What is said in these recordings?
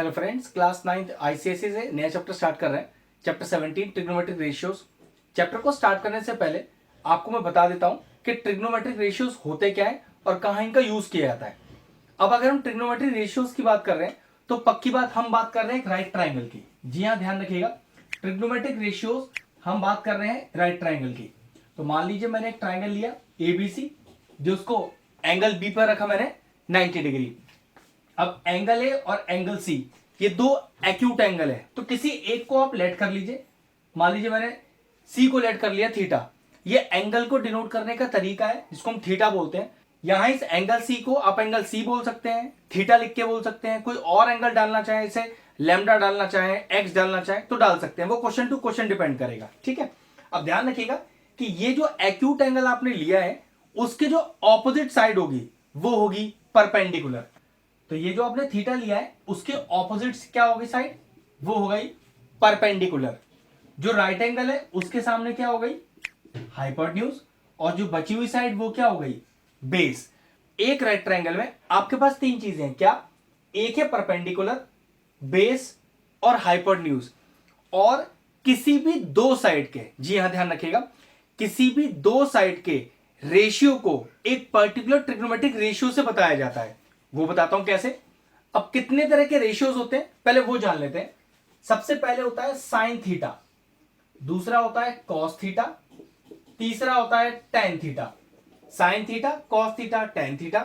Hello friends, class 9th ICSE से नया chapter start कर रहे हैं। Chapter 17 trigonometric ratios. चैप्टर को स्टार्ट करने से पहले आपको मैं बता देता हूं कि ट्रिग्नोमेट्रिक रेशियोज होते क्या है और कहां इनका यूज किया जाता है। अब अगर हम ट्रिग्नोमेट्रिक रेशियोज की बात कर रहे हैं तो पक्की बात हम बात कर रहे हैं एक राइट ट्राइंगल की। जी हाँ, ध्यान रखिएगा, ट्रिग्नोमेट्रिक रेशियोज हम बात कर रहे हैं राइट ट्राइंगल की। तो मान लीजिए मैंने एक ट्राइंगल लिया एबीसी, जो उसको एंगल बी पर रखा मैंने 90 डिग्री। अब एंगल ए और एंगल सी ये दो एक्यूट एंगल है, तो किसी एक को आप लेट कर लीजिए। मान लीजिए मैंने सी को लेट कर लिया थीटा। ये एंगल को डिनोट करने का तरीका है जिसको हम थीटा बोलते हैं। यहां इस एंगल सी को आप एंगल सी बोल सकते हैं, थीटा लिख के बोल सकते हैं। कोई और एंगल डालना चाहे, इसे लैम्डा डालना चाहे, एक्स डालना चाहे तो डाल सकते हैं। वो क्वेश्चन टू क्वेश्चन डिपेंड करेगा। ठीक है, अब ध्यान रखिएगा कि ये जो एक्यूट एंगल आपने लिया है उसके जो ऑपोजिट साइड होगी वो होगी परपेंडिकुलर। तो ये जो आपने थीटा लिया है उसके ऑपोजिट क्या होगी साइड, वो हो गई परपेंडिकुलर। जो राइट एंगल है उसके सामने क्या हो गई, हाइपोटेन्यूज। और जो बची हुई साइड वो क्या हो गई, बेस। एक राइट ट्रायंगल में आपके पास तीन चीजें हैं। क्या? एक है परपेंडिकुलर, बेस और हाइपोटेन्यूज। और किसी भी दो साइड के, जी हां ध्यान रखिएगा, किसी भी दो साइड के रेशियो को एक पर्टिकुलर ट्रिग्नोमेट्रिक रेशियो से बताया जाता है। वो बताता हूं कैसे। अब कितने तरह के रेशियोज होते हैं पहले वो जान लेते हैं। सबसे पहले होता है साइन थीटा, दूसरा होता है कॉस थीटा, तीसरा होता है tan theta. Sine theta, cos theta, tan theta.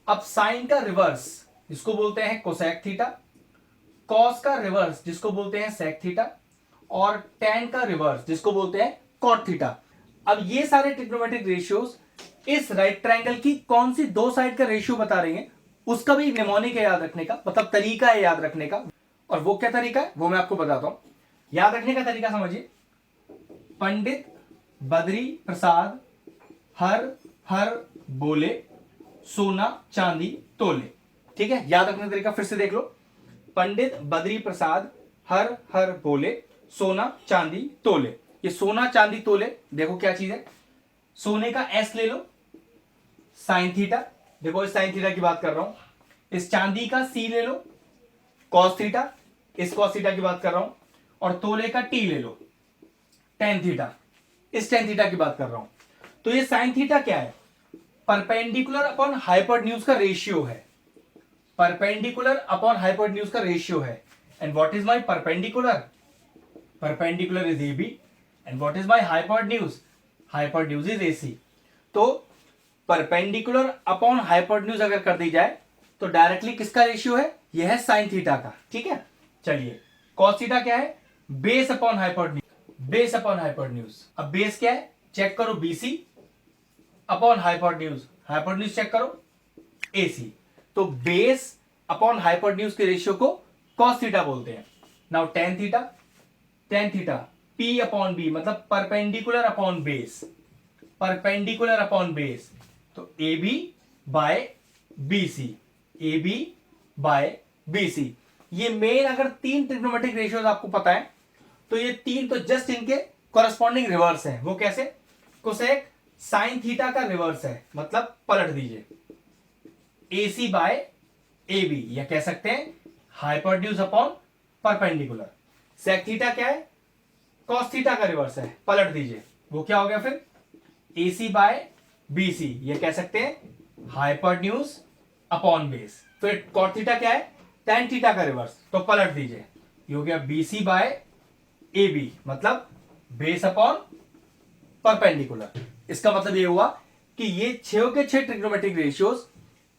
अब साइन का रिवर्स जिसको बोलते हैं कोसेक थीटा, कॉस का रिवर्स जिसको बोलते हैं सेक थीटा, और टेन का रिवर्स जिसको बोलते हैं कॉट थीटा। अब ये सारे ट्रिग्नोमेट्रिक रेशियोज इस राइट ट्रायंगल की कौन सी दो साइड का रेशियो बता रही हैं, उसका भी निमोनिक है याद रखने का, मतलब तरीका है याद रखने का। और वो क्या तरीका है वो मैं आपको बताता हूं। याद रखने का तरीका समझिए। पंडित बद्री प्रसाद हर हर बोले, सोना चांदी तोले। ठीक है, याद रखने का तरीका फिर से देख लो। पंडित बद्री प्रसाद हर हर बोले, सोना चांदी तोले। ये सोना चांदी तोले देखो क्या चीज है। सोने का एस ले लो, साइन थीटा, देखो इस साइन थीटा की बात कर रहा हूं। इस चांदी का सी ले लो, कॉस थीटा, इस कॉस थीटा की बात कर रहा हूं। और तोले का टी ले लो, टेन थीटा, इस टेन थीटा की बात कर रहा हूं। तो ये साइन थीटा क्या है, परपेंडिकुलर अपॉन हाइपोटेन्यूज का रेशियो है। परपेंडिकुलर अपॉन हाइपोटेन्यूज का रेशियो है। And what is my perpendicular? Perpendicular is AB and what is my hypotenuse? Hypotenuse is AC। तो परपेंडिकुलर अपॉन हाइपोटेन्यूज अगर कर दी जाए तो डायरेक्टली किसका रेशियो है, यह है साइन थीटा का। ठीक है, चलिए कॉस थीटा क्या है, base upon hypotenuse, base upon hypotenuse. अब बेस क्या है चेक करो, BC upon hypotenuse, hypotenuse check करो AC। तो बेस अपॉन हाइपोटेन्यूज के रेशियो को कॉस थीटा बोलते हैं। Now tan theta, tan theta P upon B, मतलब perpendicular upon base, perpendicular upon base. तो AB by BC, AB by BC। ये main अगर तीन ट्रिग्नोमेट्रिक रेशियोज आपको पता है तो ये तीन तो जस्ट इनके कॉरेस्पॉन्डिंग रिवर्स है। वो कैसे? कोसेक साइन थीटा का रिवर्स है, मतलब पलट दीजिए, AC बाय AB, या कह सकते हैं hypotenuse upon perpendicular. Sec theta क्या है, कॉस थीटा का रिवर्स है, पलट दीजिए, वो क्या हो गया फिर AC बाय BC, ये कह सकते हैं हाइपोटेन्यूज अपॉन बेस। फिर कॉट थीटा क्या है, टेन थीटा का रिवर्स, तो पलट दीजिए, ये हो गया BC बाय AB, मतलब बेस अपॉन परपेंडिकुलर। इसका मतलब ये हुआ कि ये छह के छह ट्रिग्नोमेट्रिक रेशियोज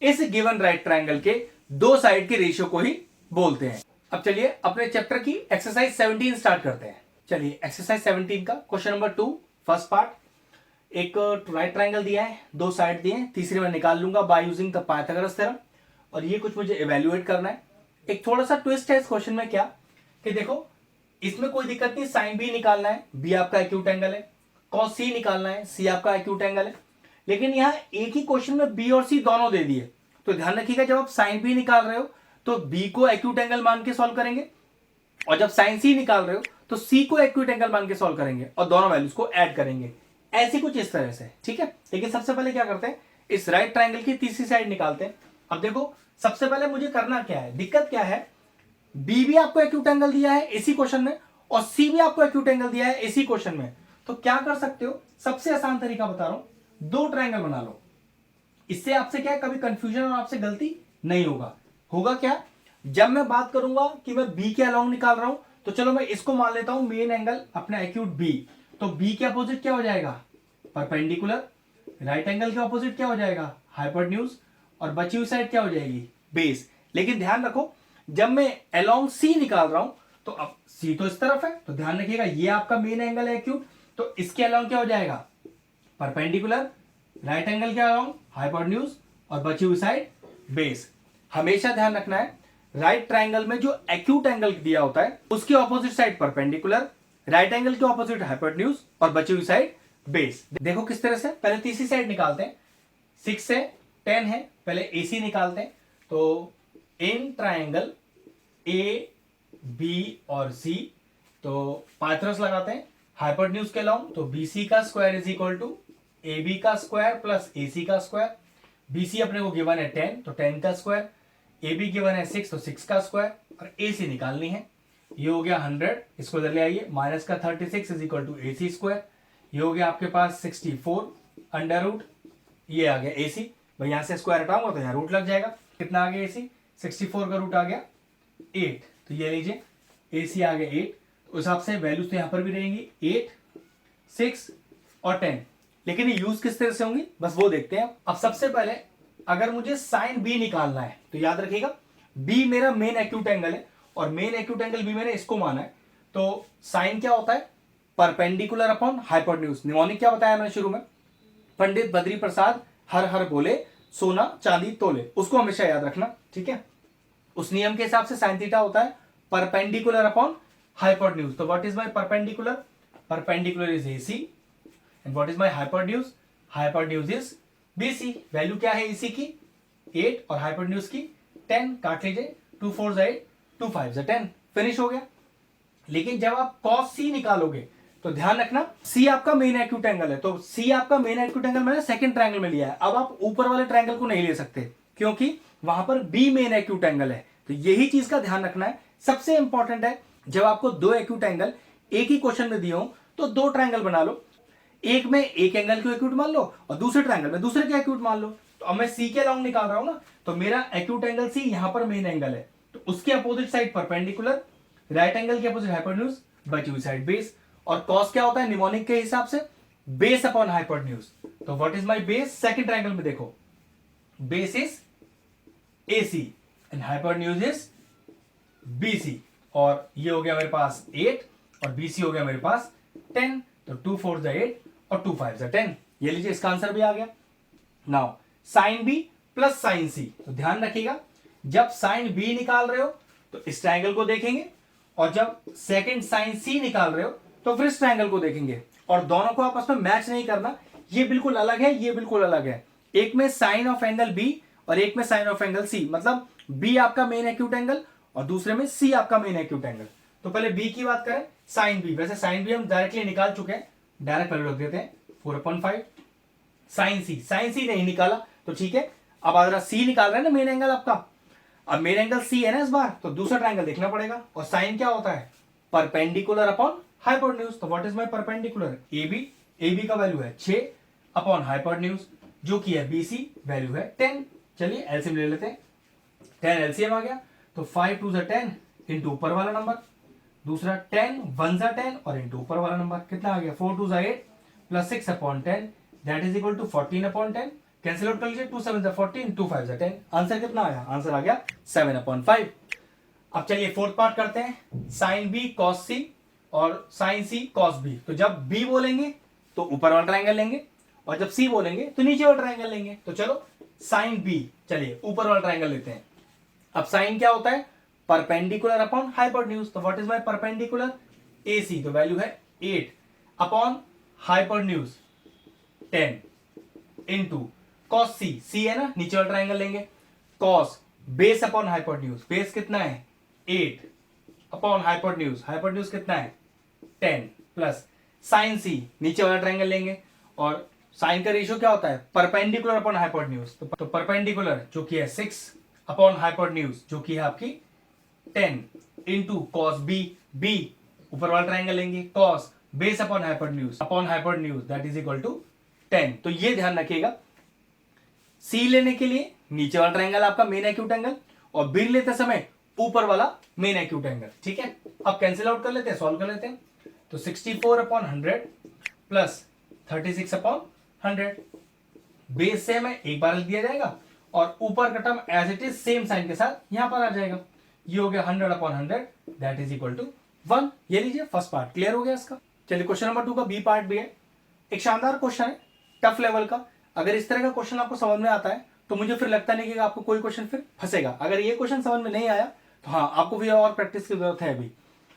इस गिवन राइट ट्रायंगल के दो साइड के रेशियो को ही बोलते हैं। अब चलिए अपने चैप्टर की एक्सरसाइज 17 स्टार्ट करते हैं। चलिए एक्सरसाइज 17 का क्वेश्चन नंबर 2 फर्स्ट पार्ट। एक राइट ट्रायंगल दिया है, दो साइड दिए हैं, तीसरी मैं निकाल लूंगा by using the Pythagoras theorem. और ये कुछ मुझे इवेल्युएट करना है। एक थोड़ा सा ट्विस्ट है इस क्वेश्चन में, क्या कि देखो इसमें कोई दिक्कत नहीं, साइन बी निकालना है, बी आपका एक्यूट एंगल है, कॉस सी निकालना है, सी आपका एक्यूट एंगल है। लेकिन यहां एक ही क्वेश्चन में बी और सी दोनों दे दिए। तो ध्यान रखिएगा जब आप साइन बी निकाल रहे हो तो बी को एक्यूट एंगल मान के सॉल्व करेंगे, और जब साइन सी निकाल रहे हो तो सी को एक्यूट एंगल मान के सॉल्व करेंगे और दोनों वैल्यूज को ऐड करेंगे। ऐसी कुछ इस तरह से। ठीक है, लेकिन सबसे पहले क्या करते हैं, इस राइट ट्रायंगल की तीसरी साइड निकालते हैं। अब देखो सबसे पहले मुझे करना क्या है, दिक्कत क्या है, बी भी आपको एक्यूट एंगल दिया है इसी क्वेश्चन में और सी भी आपको एक्यूट एंगल दिया है इसी क्वेश्चन में, तो क्या कर सकते हो, सबसे आसान तरीका बता रहा हूं, दो ट्रायंगल बना लो। इससे आपसे क्या है, कभी कंफ्यूजन और आपसे गलती नहीं होगा। होगा क्या, जब मैं बात करूंगा कि मैं बी के अलोंग निकाल रहा हूं, तो चलो मैं इसको मान लेता हूं मेन एंगल अपना एक्यूट बी, तो बी के अपोजिट क्या हो जाएगा, परपेंडिकुलर। राइट एंगल के अपोजिट क्या हो जाएगा, हाइपोटेन्यूज। और बची हुई साइड क्या हो जाएगी, बेस। लेकिन ध्यान रखो, जब मैं अलोंग सी निकाल रहा हूं, तो अब सी तो इस तरफ है, तो ध्यान रखिएगा ये आपका मेन एंगल है एक्यूट, तो इसके अलोंग क्या हो जाएगा, परपेंडिकुलर। राइट एंगल के अलोंग हाइपोटेन्यूज और बची हुई साइड बेस। हमेशा ध्यान रखना है, राइट ट्रायंगल में जो एक्यूट एंगल दिया होता है उसके opposite side perpendicular, right angle के ऑपोजिट हाइपोटेन्यूज और बची हुई साइड बेस। देखो किस तरह से, पहले तीसरी साइड निकालते हैं। 6 से 10 है, पहले AC निकालते हैं। तो इन ट्रायंगल ए बी और सी, तो पाइथागोरस लगाते हैं हाइपोटेन्यूज के अलोंग, तो BC का square is equal to AB का स्क्वायर प्लस AC का स्क्वायर। BC अपने को गिवन है 10, तो 10 का स्क्वायर। AB गिवन है 6, तो 6 का स्क्वायर। और AC निकालनी है, ये हो गया 100, इसको इधर ले आइए, माइनस का 36 is equal to AC square. ये हो गया आपके पास 64 अंडर रूट, ये आ गया AC। भाई यहां से स्क्वायर हटाऊंगा तो यहाँ रूट लग जाएगा। कितना आ गया AC, 64 का रूट आ गया 8, तो ये लीजिए AC आ गया 8। उस हिसाब से वैल्यूज तो यहां पर भी रहेंगी 8, 6 और 10। लेकिन ये यूज किस तरह से होंगी बस वो देखते हैं। अब सबसे पहले अगर मुझे साइन बी निकालना है, तो याद रखिएगा बी मेरा मेन एक्यूट एंगल है और मेन एक्यूट एंगल भी मैंने इसको माना है। तो साइन क्या होता है, परपेंडिकुलर अपॉन हाइपोटेन्यूज। निमोनिक क्या बताया मैंने शुरू में, पंडित बद्री प्रसाद हर हर बोले सोना चांदी तोले, उसको हमेशा याद रखना, ठीक है। उस नियम के हिसाब से साइन थीटा होता है परपेंडिकुलर अपॉन हाइपोटेन्यूज। तो what is my perpendicular, perpendicular is AC and what is my hypotenuse, hypotenuse is BC। Value क्या है AC की 8 और हाइपोटेन्यूज की 10, काट लीजिए, 2 4 8, 2 5 10, फिनिश हो गया। लेकिन जब आप cos C निकालोगे तो ध्यान रखना C आपका मेन एक्यूट एंगल है, तो C आपका मेन एक्यूट एंगल मैंने सेकंड ट्रायंगल में लिया है। अब आप ऊपर वाले ट्रायंगल को नहीं ले सकते क्योंकि वहां पर B मेन एक्यूट एंगल है। तो यही चीज का ध्यान रखना है, सबसे इंपॉर्टेंट है। जब आपको दो एक्यूट एंगल एक ही क्वेश्चन में दिए हो तो दो ट्रायंगल बना लो, एक में एक एंगल को एक्यूट मान लो और दूसरे ट्रायंगल में दूसरे के एक्यूट मान लो। तो अब मैं C के अलोंग निकाल रहा हूं ना, तो मेरा एक्यूट एंगल C यहां पर मेन एंगल है, तो उसके opposite side perpendicular, right angle के अपोजिट हाइपोटेन्यूज, बची हुई साइड बेस। और कॉस क्या होता है निमोनिक के हिसाब से, बेस अपॉन हाइपोटेन्यूज। तो what is my base, second triangle में देखो base is AC and hypotenuse is BC। और ये हो गया मेरे पास 8 और BC हो गया मेरे पास 10, तो 2 4 8 और 2 5 10। ये लीजिए इसका आंसर भी आ गया। Now sine B plus sign C, तो ध्यान रखिएगा जब साइन B निकाल रहे हो तो इस ट्रायंगल को देखेंगे और जब सेकंड साइन C निकाल रहे हो तो फिर इस ट्रायंगल को देखेंगे, और दोनों को आपस में मैच नहीं करना, ये बिल्कुल अलग है, ये बिल्कुल अलग है। एक में साइन ऑफ एंगल B और एक में साइन ऑफ एंगल C, मतलब B आपका मेन एक्यूट एंगल और दूसरे में C आपका मेन एक्यूट एंगल। तो पहले B की बात करें, साइन B, वैसे साइन B हम डायरेक्टली निकाल चुके हैं, डायरेक्ट वैल्यू रख देते हैं 4/5। साइन C नहीं निकाला तो ठीक है। अब अगर C निकाल रहे हैं ना मेन एंगल आपका, अब मेन एंगल C है ना इस बार, तो दूसरा ट्रायंगल देखना पड़ेगा। और साइन क्या होता है, परपेंडिकुलर अपॉन हाइपोटेन्यूज। तो what is my perpendicular, AB का वैल्यू है 6 अपॉन हाइपोटेन्यूज जो कि है BC, वैल्यू है 10। चलिए एलसीएम ले लेते हैं, 10 एलसीएम आ गया, तो 5 2 10 इंटू ऊपर वाला नंबर, दूसरा 10 1 10 और इंटू ऊपर वाला नंबर कितना आ गया, 4 2 8 plus 6/10 that is equal to 14/10। Cancel out कर लीजिए, 2 7 14, 2 5 10। आंसर कितना आया, आंसर आ गया 7/5। अब चलिए फोर्थ पार्ट करते हैं, साइन B cos C और साइन C cos B। तो जब B बोलेंगे तो ऊपर वाला ट्रायंगल लेंगे और जब C बोलेंगे तो नीचे वाला ट्रायंगल लेंगे। तो चलो साइन B, चलिए ऊपर वाला ट्रायंगल लेते हैं। अब साइन क्या होता है, परपेंडिकुलर अपॉन हाइपोटेन्यूज। तो what is my perpendicular, AC, तो वैल्यू है 8 upon hypotenuse 10 into cos C है ना, नीचे वाला ट्रायंगल लेंगे, cos base upon hypotenuse, base कितना है 8 अपॉन हाइपोटेन्यूज कितना है 10 प्लस साइन C, नीचे वाला ट्रायंगल लेंगे और साइन का रेशियो क्या होता है, परपेंडिकुलर अपॉन हाइपोटेन्यूज। तो परपेंडिकुलर जो कि है 6 अपॉन हाइपोटेन्यूज जो कि है आपकी 10 इंटू कॉस बी, बी ऊपर वाला ट्राइंगल लेंगे, cos base upon hypotenuse that is equal to 10। तो ये ध्यान रखिएगा, सी लेने के लिए नीचे वाला ट्राइंगल आपका मेन एक्यूट एंगल, और बी लेते समय ऊपर वाला मेन एक्यूट एंगल। ठीक है, अब कैंसिल आउट कर लेते हैं, सॉल्व कर लेते हैं। तो 64 upon 100 plus 36 upon 100, base same है, एक बार लिख दिया जाएगा, और ऊपर का term as it is same sine के साथ यहां पर आ जाएगा। ये हो गया 100 upon 100 that is equal to 1। ये लीजिए फर्स्ट पार्ट क्लियर हो गया इसका। चलिए क्वेश्चन नंबर 2 का बी पार्ट भी है, एक शानदार क्वेश्चन है, टफ लेवल का। अगर इस तरह का क्वेश्चन आपको समझ में आता है तो मुझे फिर लगता नहीं कि आपको कोई क्वेश्चन फिर फंसेगा। अगर ये क्वेश्चन समझ में नहीं आया तो हाँ, आपको भी और प्रैक्टिस की जरूरत है अभी।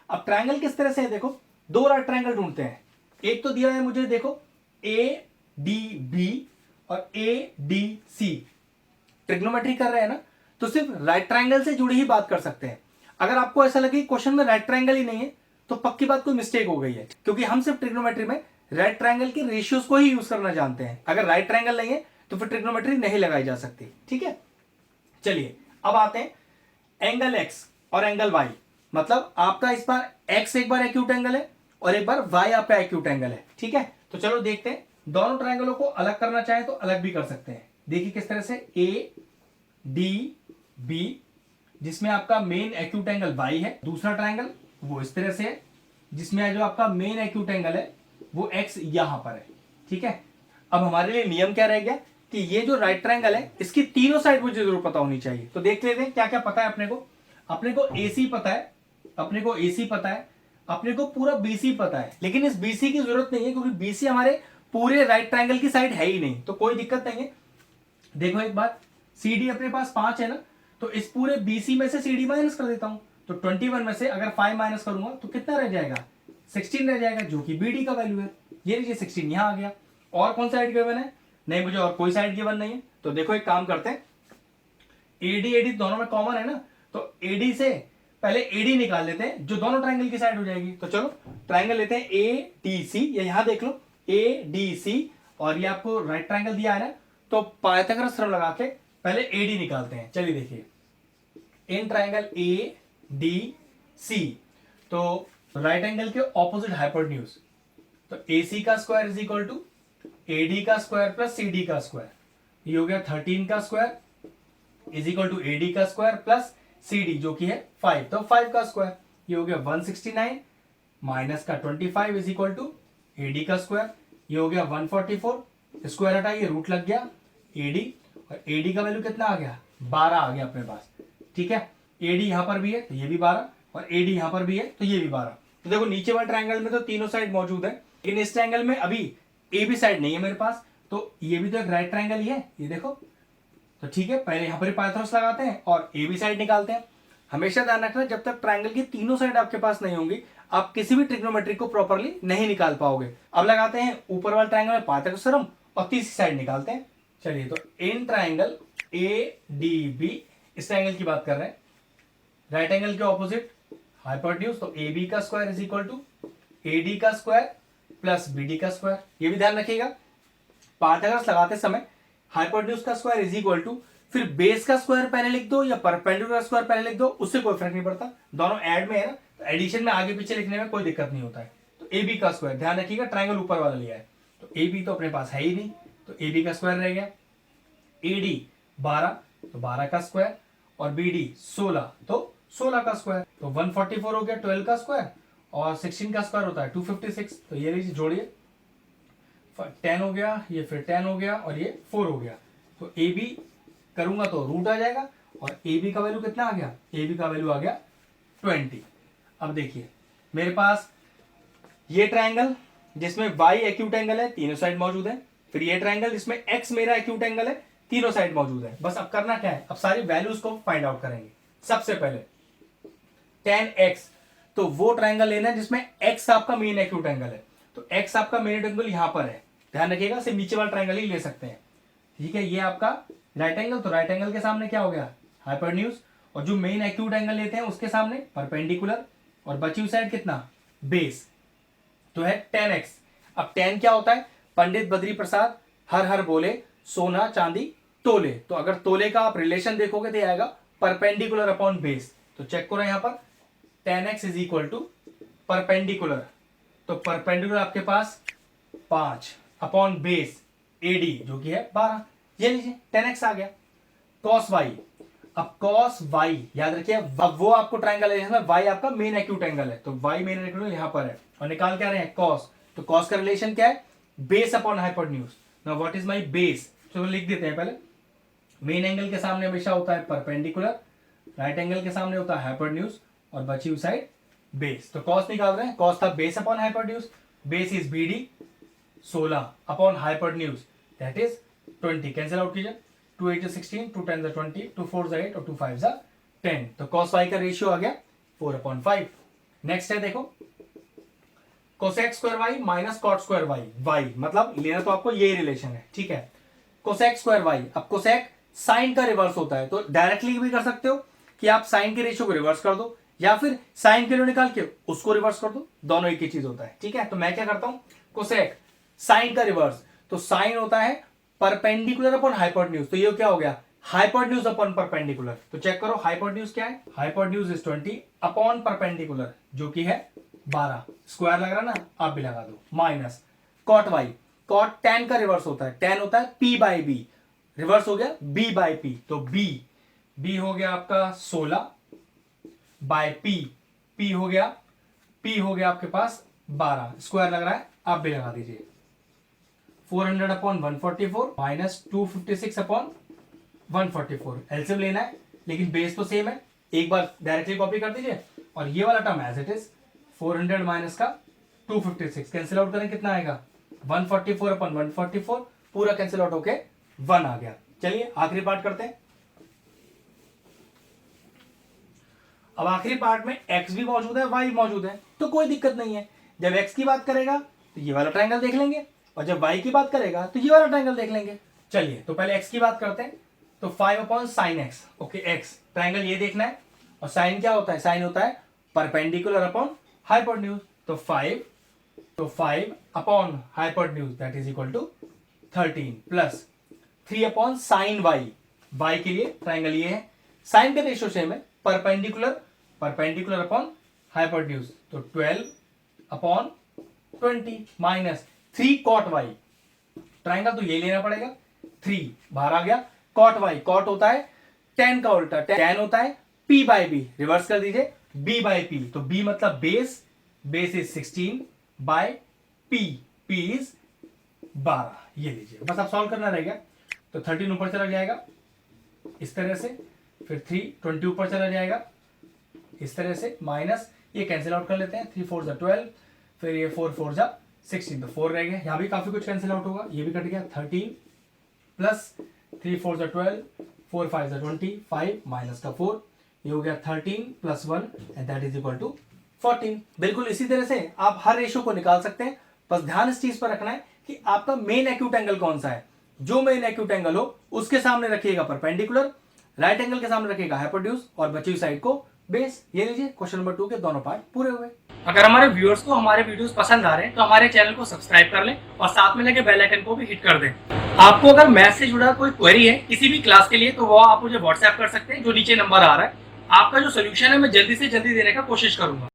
अब ट्राइंगल किस तरह से है देखो, दो राइट ट्राइंगल ढूंढते हैं। एक तो दिया है मुझे देखो ए डी बी और ए डी सी, ट्रिग्नोमेट्री कर रहे हैं ना, तो सिर्फ राइट ट्राइंगल से जुड़ी ही बात कर सकते हैं। अगर आपको ऐसा लगे क्वेश्चन में राइट ट्राइंगल ही नहीं है तो पक्की बात कोई मिस्टेक हो गई है, क्योंकि हम सिर्फ ट्रिग्नोमेट्री में राइट ट्राइंगल के रेशियोज को ही यूज करना जानते हैं। अगर राइट ट्राइंगल नहीं है तो फिर ट्रिग्नोमेट्री नहीं लगाई जा सकती। ठीक है, चलिए अब आते हैं एंगल एक्स और एंगल वाई। मतलब आपका इस बार एक्स एक बार एक्यूट एंगल है और एक बार वाई आपका एक्यूट एंगल है। ठीक है, तो चलो देखते हैं, दोनों ट्राइंगलों को अलग करना चाहे तो अलग भी कर सकते हैं। देखिए किस तरह से, ए डी बी जिसमें आपका मेन एक्यूट एंगल वाई है, दूसरा ट्राइंगल वो इस तरह से है जिसमें जो आपका मेन एक्यूट एंगल है वो एक्स यहां पर है। ठीक है, अब हमारे लिए नियम क्या रह गया कि ये जो राइट ट्राइंगल है इसकी तीनों साइड मुझे जरूर पता होनी चाहिए। तो देख लेते हैं क्या क्या पता है अपने को। अपने को एसी पता है, अपने को एसी पता है, अपने को पूरा बीसी पता है, लेकिन इस बीसी की जरूरत नहीं है क्योंकि बीसी हमारे पूरे राइट ट्राइंगल की साइड है ही नहीं, तो कोई दिक्कत नहीं है। देखो एक बात, सीडी अपने पास 5 है ना, तो इस पूरे बीसी में से सीडी माइनस कर देता हूं, तो 21 में से अगर 5 माइनस करूंगा तो कितना रह जाएगा, 16 रह जाएगा, जो कि बीडी का वैल्यू है। ये लीजिए 16 यहां आ गया। और कौन सा साइड गिवन है, नहीं मुझे और कोई साइड गिवन नहीं है। तो देखो एक काम करते हैं, एडी एडी दोनों में कॉमन है ना, तो एडी से पहले एडी निकाल लेते हैं जो दोनों ट्राइंगल की साइड हो जाएगी। तो चलो ट्राइंगल लेते हैं ए डी सी, या यहां देख लो ए डी सी, और ये आपको राइट ट्राइंगल दिया है ना, तो पाइथागोरस थ्योरम लगा के पहले एडी निकालते हैं। चलिए देखिए, इन ट्राइंगल ए डी सी, तो राइट एंगल के ऑपोजिट हाइपोटेन्यूज, तो AC का square is equal to AD का स्क्वायर प्लस CD का स्क्वायर, ये हो गया 13 का square is equal to AD का स्क्वायर प्लस CD जो कि है 5, तो 5 का स्क्वायर, ये हो गया 169 माइनस का 25 इज इक्वल टू AD का स्क्वायर, ये हो गया 144, स्क्वायर हटाइए रूट लग गया AD, और AD का वैल्यू कितना आ गया, 12 आ गया अपने पास। ठीक है, AD यहां पर भी है तो ये भी 12, और AD यहां पर भी है तो ये भी 12। तो देखो नीचे वाले ट्राइंगल में तो तीनों साइड मौजूद है, लेकिन इस ट्राइंगल में अभी ए बी साइड नहीं है मेरे पास, तो ये भी तो एक राइट ट्राइंगल ही है, ये देखो। तो ठीक है, पहले यहां पर पाइथागोरस लगाते हैं और ए बी साइड निकालते हैं। हमेशा ध्यान रखना, जब तक ट्राइंगल की तीनों साइड आपके पास नहीं होंगी आप किसी भी ट्रिग्नोमेट्री को प्रॉपर्ली नहीं निकाल पाओगे। अब लगाते हैं ऊपर वाले ट्राइंगल में पाइथागोरस थ्योरम और तीसरी साइड निकालते हैं। चलिए, तो in triangle A D B, इस ट्राइंगल की बात कर रहे हैं, राइट एंगल के ऑपोजिट हाइपोटेन्यूज, तो ए बी का square is equal to AD का स्क्वायर प्लस BD का स्क्वायर। ये भी ध्यान रखिएगा, पाइथागोरस लगाते समय हाइपोटेन्यूज का स्क्वायर इज इक्वल टू, फिर बेस का स्क्वायर पहले लिख दो या परपेंडिकुलर स्क्वायर पहले लिख दो, उससे कोई फर्क नहीं पड़ता, दोनों ऐड में है ना, तो एडिशन में आगे पीछे लिखने में कोई दिक्कत नहीं होता है। तो AB का स्क्वायर, ध्यान रखिएगा ट्राइंगल ऊपर वाला लिया है, तो AB तो अपने पास है ही नहीं, तो AB का स्क्वायर रह गया। AD 12, तो 12 का स्क्वायर, और BD 16, तो 16 का स्क्वायर, तो 144 हो गया 12 का स्क्वायर, और 16 का स्क्वायर होता है 256, तो ये लीजिए जोड़िए, 10 हो गया, ये फिर 10 हो गया, और ये 4 हो गया। तो AB करूंगा तो रूट आ जाएगा, और AB का वैल्यू कितना आ गया, AB का वैल्यू आ गया 20। अब देखिए मेरे पास ये ट्राइंगल जिसमें Y एक्यूट एंगल है, तीनों साइड मौजूद है, फिर ये ट्राइंगल जिसमें X मेरा एक्यूट एंगल है, तीनों साइड मौजूद है। बस अब करना क्या है, अब सारी वैल्यूज को फाइंड आउट करेंगे। सबसे पहले tan x, तो वो ट्राइंगल लेना है जिसमें x आपका मेन एक्यूट एंगल है, तो x आपका मेन एंगल यहां पर है, ध्यान रखिएगा, सिर्फ नीचे वाला ट्राइंगल ही ले सकते हैं। ठीक है, ये आपका राइट एंगल, तो राइट एंगल के सामने क्या हो गया, हाइपोटेन्यूज, और जो मेन एक्यूट एंगल लेते हैं उसके सामने परपेंडिकुलर, और बची हुई साइड कितना, बेस, तो है tan x। अब tan क्या होता है, पंडित बद्री प्रसाद हर हर बोले सोना चांदी तोले, तो अगर तोले का आप रिलेशन देखोगे तो आएगा परपेंडिकुलर अपॉन बेस, तो चेक करो यहाँ पर tan x is equal to perpendicular, तो परपेंडिकुलर आपके पास 5 अपॉन बेस AD जो कि है 12, ये लीजिए tan x आ गया। cos y, अब cos y याद रखिए, अब वो आपको ट्राइंगल है जिसमें y आपका मेन एक्यूट एंगल है, तो y मेन एक्यूट एंगल यहां पर है और निकाल क्या रहे हैं cos, तो cos का रिलेशन क्या है, base upon hypotenuse. Now what is my base, तो लिख देते हैं पहले, मेन एंगल के सामने हमेशा होता है परपेंडिकुलर, राइट एंगल के सामने होता है हाइपोटेन्यूज और बची हुई साइड बेस। तो cos निकाल रहे हैं, cos था base upon hypotenuse, base is BD 16 upon hypotenuse that is 20, cancel out कीजिए, 2 8 16, 2 10 20, 2 4 8 और 2 5 10, तो cos y का रेशियो आ गया 4/5। नेक्स्ट है देखो cosec square y minus cot square y, y मतलब लेना तो आपको ये रिलेशन है, ठीक है। cosec स्क्वायर y, अब cosec साइन का रिवर्स होता है, तो डायरेक्टली भी कर सकते हो कि आप साइन के रेशियो को रिवर्स कर दो या फिर साइन के लिए निकाल के उसको रिवर्स कर दो, दोनों एक ही चीज होता है, ठीक है। तो मैं क्या करता हूं, cosec साइन का रिवर्स, तो साइन होता है परपेंडिकुलर अपॉन हाइपोटेन्यूज, तो ये क्या हो गया हाइपोटेन्यूज अपॉन परपेंडिकुलर। तो चेक करो हाइपोटेन्यूज क्या है, हाइपोटेन्यूज इज 20 अपॉन परपेंडिकुलर जो कि है 12, स्क्वायर लग रहा ना, आप भी लगा दो, minus cot y, cot tan का रिवर्स होता है, tan होता है P बाई बी, रिवर्स हो गया B बाई पी, तो B हो गया आपका 16 बाय P हो गया आपके पास 12, स्क्वायर लग रहा है, आप भी लगा दीजिए, 400 अपॉन 144 माइनस 256 अपॉन 144, एलसीएम लेना है लेकिन बेस तो सेम है, एक बार डायरेक्टली कॉपी कर दीजिए और ये वाला term as it is 400 minus का 256 कैंसिल आउट करें, कितना आएगा 144 अपॉन 144, पूरा कैंसिल आउट होके 1 आ गया। चलिए आखिरी पार्ट करते हैं। अब आखिरी पार्ट में x भी मौजूद है y मौजूद है, तो कोई दिक्कत नहीं है, जब x की बात करेगा तो ये वाला ट्रायंगल देख लेंगे और जब y की बात करेगा तो ये वाला ट्रायंगल देख लेंगे। चलिए तो पहले x की बात करते हैं, तो 5 upon sine x, okay x triangle ये देखना है, और साइन क्या होता है, साइन होता है परपेंडिकुलर अपॉन हाइपोटेन्यूज, तो 5 upon hypotenuse that is equal to 13 plus 3 upon sine y के लिए ट्रायंगल ये है, साइन का रेशियो सेम है, परपेंडिकुलर अपॉन हाइपोटेन्यूज, तो 12 upon 20 minus 3 cot y, triangle तो ये लेना पड़ेगा, 3 बाहर आ गया, कॉट y, कॉट होता है tan का उल्टा, tan होता है P बाई बी, रिवर्स कर दीजिए B बाई पी, तो B मतलब base is 16 by P is 12, ये लीजिए, बस आप सॉल्व करना रहेगा, तो 13 ऊपर चला जाएगा इस तरह से, फिर 20 ऊपर चला जाएगा इस तरह से, माइनस ये कैंसिल आउट कर लेते हैं, 3 4 12, फिर ये 4 4 16, तो 4 रह गया, यहां भी काफी कुछ कैंसिल आउट होगा, ये भी कट गया, 13 प्लस 3 4 12, 4 5 20, 5 माइनस का 4, ये हो गया 13 plus 1 and that is equal to 14। बिल्कुल इसी तरह से आप हर रेशियो को निकाल सकते हैं, बस ध्यान इस चीज पर रखना है कि आपका मेन एक्यूट एंगल कौन सा है, जो मेन एक्यूट एंगल हो उसके सामने रखिएगा परपेंडिकुलर, राइट एंगल के सामने रखिएगा हाइपोटेन्यूज और बची हुई साइड को बेस। ये लीजिए क्वेश्चन नंबर 2 के दोनों पार्ट पूरे हुए। अगर हमारे व्यूअर्स को हमारे वीडियोस पसंद आ रहे हैं तो हमारे चैनल को सब्सक्राइब कर लें और साथ में लगे बेल आइकन को भी हिट कर दें। आपको अगर मैथ से जुड़ा कोई क्वेरी है किसी भी क्लास के लिए तो वो आप मुझे व्हाट्सएप कर सकते हैं, जो नीचे नंबर आ रहा है। आपका जो सोल्यूशन है मैं जल्दी से जल्दी देने का कोशिश करूंगा।